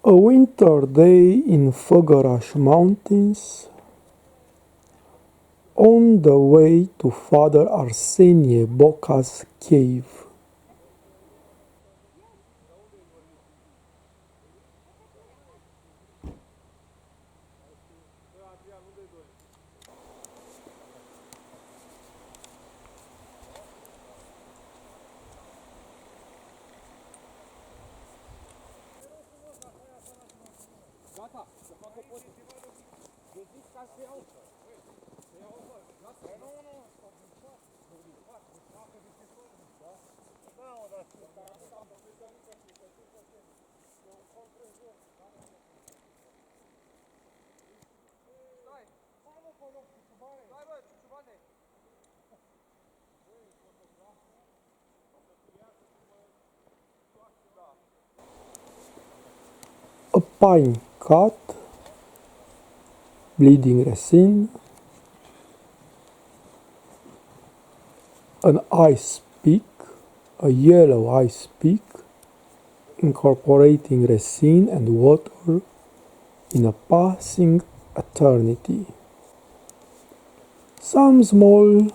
A winter day in Fagaras Mountains, on the way to Father Arsenie Boca's cave. A pine cut, bleeding resin, an ice pick, a yellow ice pick, incorporating resin and water in a passing eternity. Some small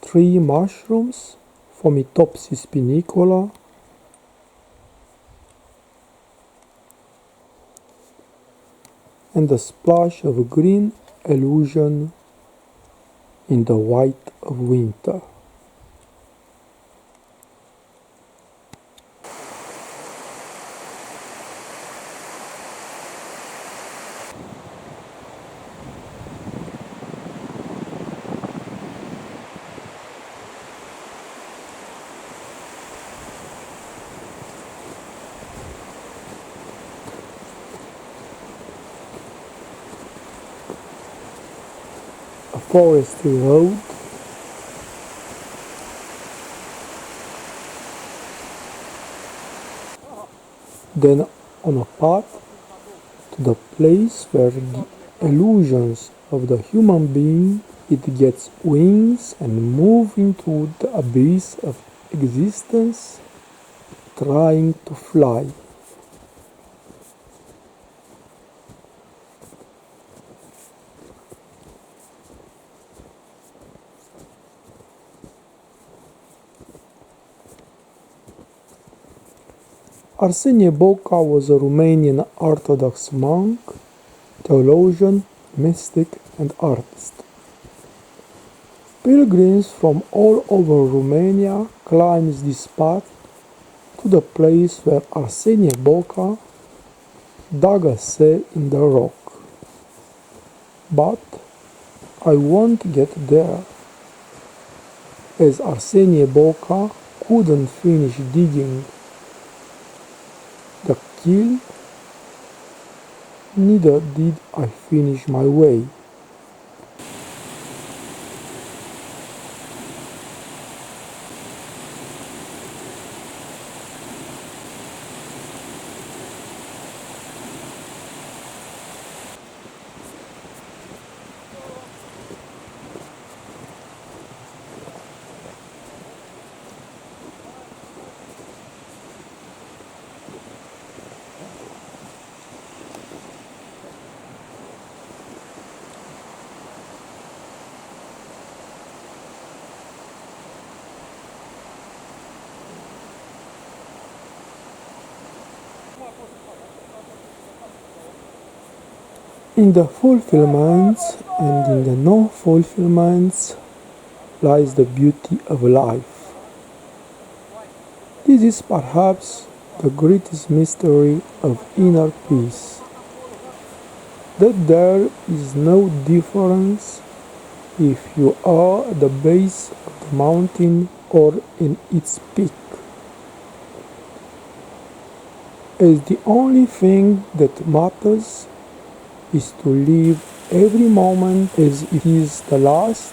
tree mushrooms, Fomitopsis pinicola, and a splash of green illusion in the white of winter. A forestry road, then on a path to the place where the illusions of the human being it gets wings and move into the abyss of existence, trying to fly. Arsenia Boca was a Romanian Orthodox monk, theologian, mystic, and artist. Pilgrims from all over Romania climbs this path to the place where Arsenia Boca dug a cell in the rock. But I won't get there, as Arsenia Boca couldn't finish digging the keel, neither did I finish my way. In the fulfillments and in the non-fulfillments lies the beauty of life. This is perhaps the greatest mystery of inner peace, that there is no difference if you are at the base of the mountain or in its peak, as the only thing that matters is to live every moment as it is the last,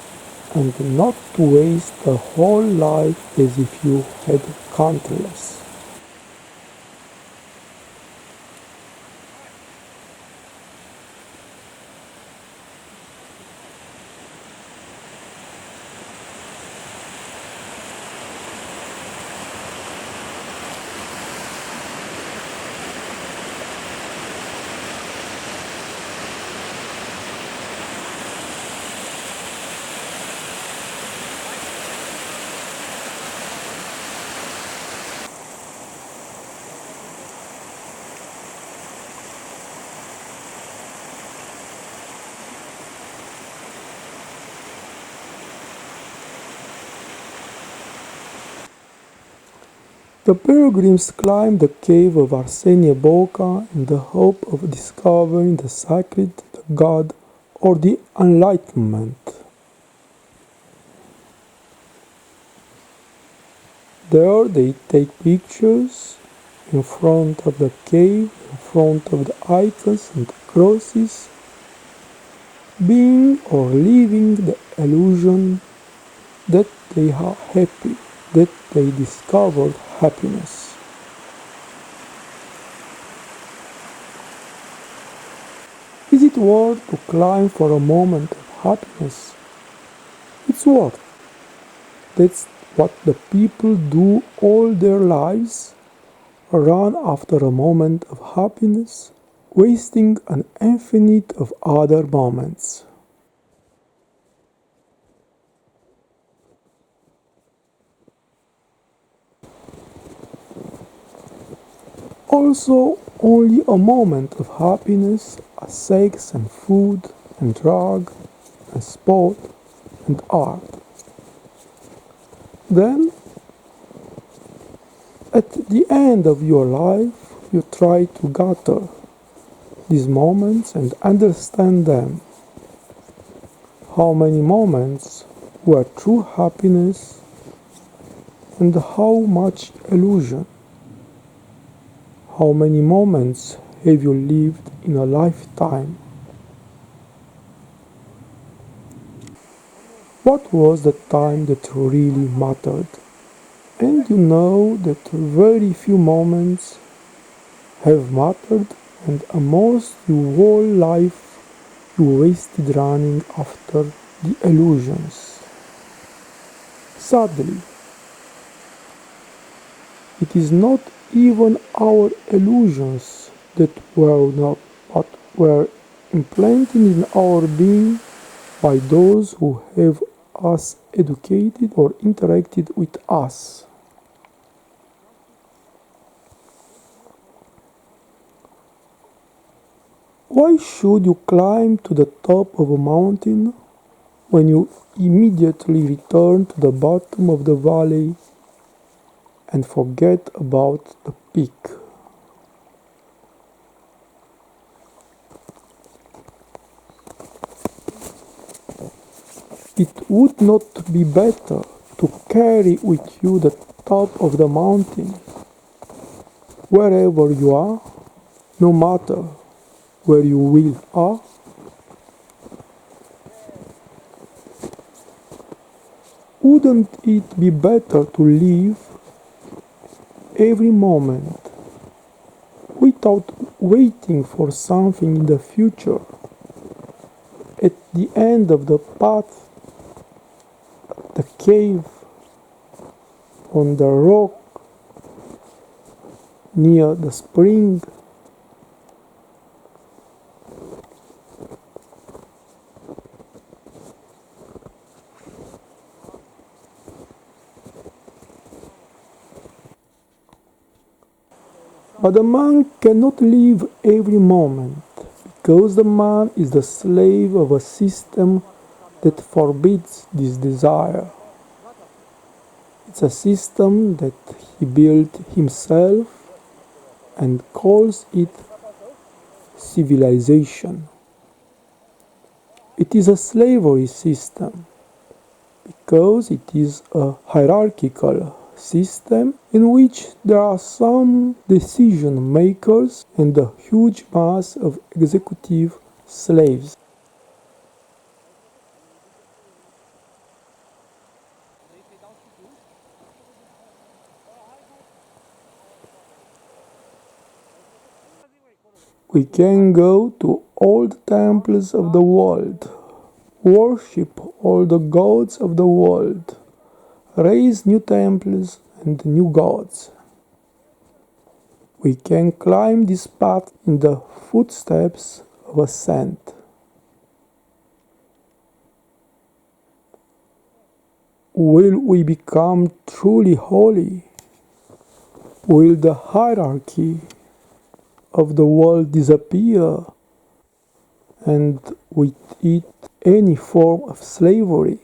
and not to waste the whole life as if you had countless. The pilgrims climbed the cave of Arsenia Boca in the hope of discovering the sacred, the God, or the enlightenment. There they take pictures in front of the cave, in front of the icons and crosses, being or leaving the illusion that they are happy, that they discovered happiness. Is it worth to climb for a moment of happiness? It's worth. That's what the people do all their lives, run after a moment of happiness, wasting an infinite of other moments. Also, only a moment of happiness, a sex and food and drug and sport and art. Then, at the end of your life, you try to gather these moments and understand them. How many moments were true happiness and how much illusion? How many moments have you lived in a lifetime? What was the time that really mattered? And you know that very few moments have mattered, and almost your whole life you wasted running after the illusions. Sadly, it is not even our illusions that were not, but were implanted in our being by those who have us educated or interacted with us. Why should you climb to the top of a mountain when you immediately return to the bottom of the valley and forget about the peak? It would not be better to carry with you the top of the mountain wherever you are, no matter where you will are? Wouldn't it be better to live every moment without waiting for something in the future, at the end of the path, the cave, on the rock, near the spring? But the man cannot live every moment, because the man is the slave of a system that forbids this desire. It's a system that he built himself and calls it civilization. It is a slavery system because it is a hierarchical system in which there are some decision makers and a huge mass of executive slaves. We can go to all the temples of the world, worship all the gods of the world, raise new temples and new gods. We can climb this path in the footsteps of ascent. Will we become truly holy? Will the hierarchy of the world disappear, and with it any form of slavery?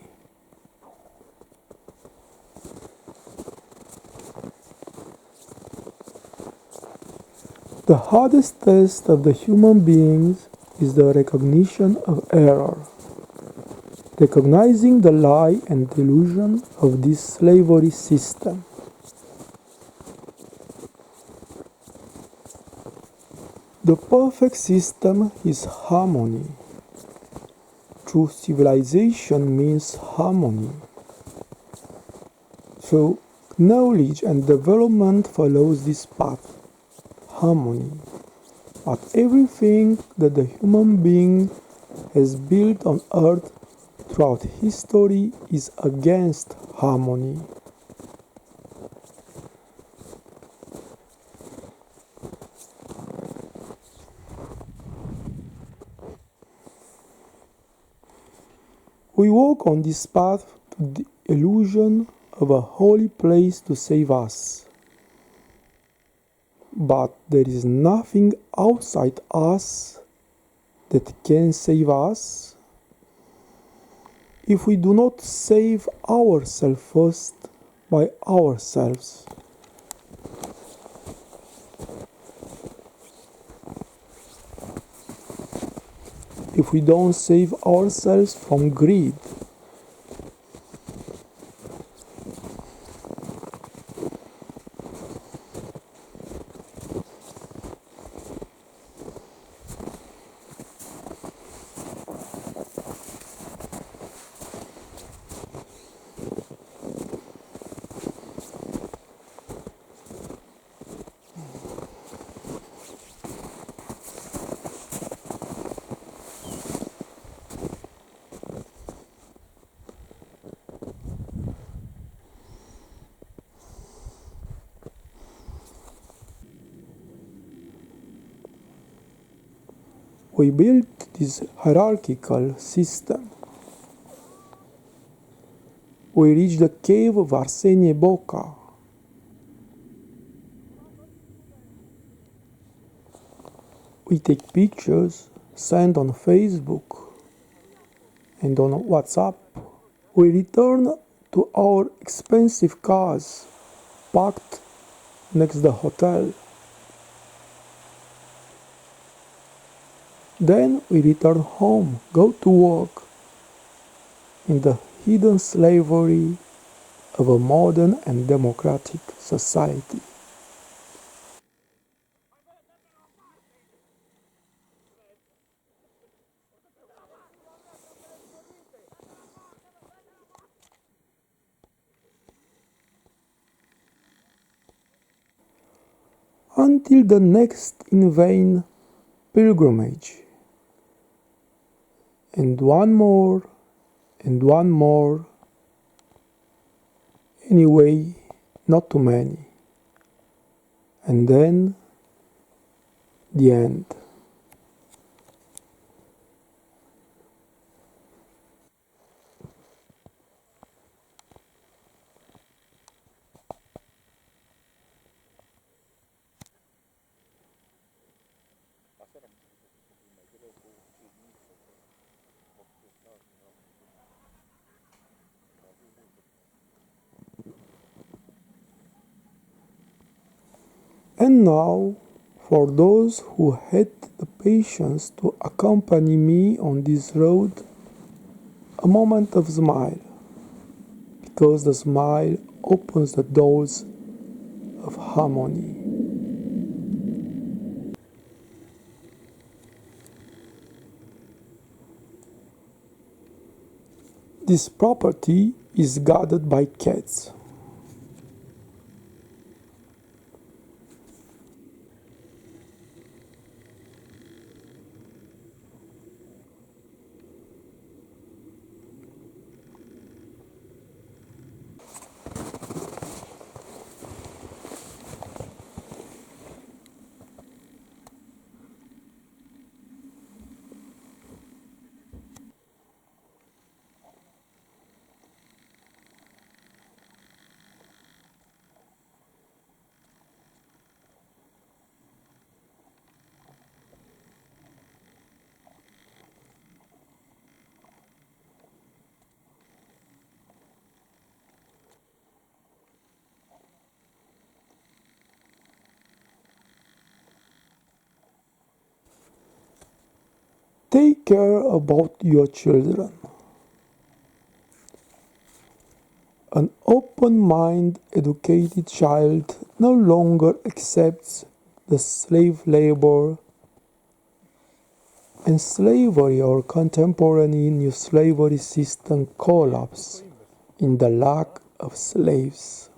The hardest test of the human beings is the recognition of error, recognizing the lie and delusion of this slavery system. The perfect system is harmony. True civilization means harmony. So, knowledge and development follows this path, harmony. But everything that the human being has built on earth throughout history is against harmony. We walk on this path to the illusion of a holy place to save us. But there is nothing outside us that can save us if we do not save ourselves first by ourselves. If we don't save ourselves from greed, we built this hierarchical system. We reach the cave of Arsenia Boca. We take pictures, send on Facebook and on WhatsApp. We return to our expensive cars parked next the hotel. Then we return home, go to work in the hidden slavery of a modern and democratic society. Until the next in vain pilgrimage. And one more, and one more. Anyway, not too many. And then the end. And now, for those who had the patience to accompany me on this road, a moment of smile, because the smile opens the doors of harmony. This property is guarded by cats. Take care about your children. An open-minded, educated child no longer accepts the slave labor and slavery or contemporary new slavery system collapse in the lack of slaves.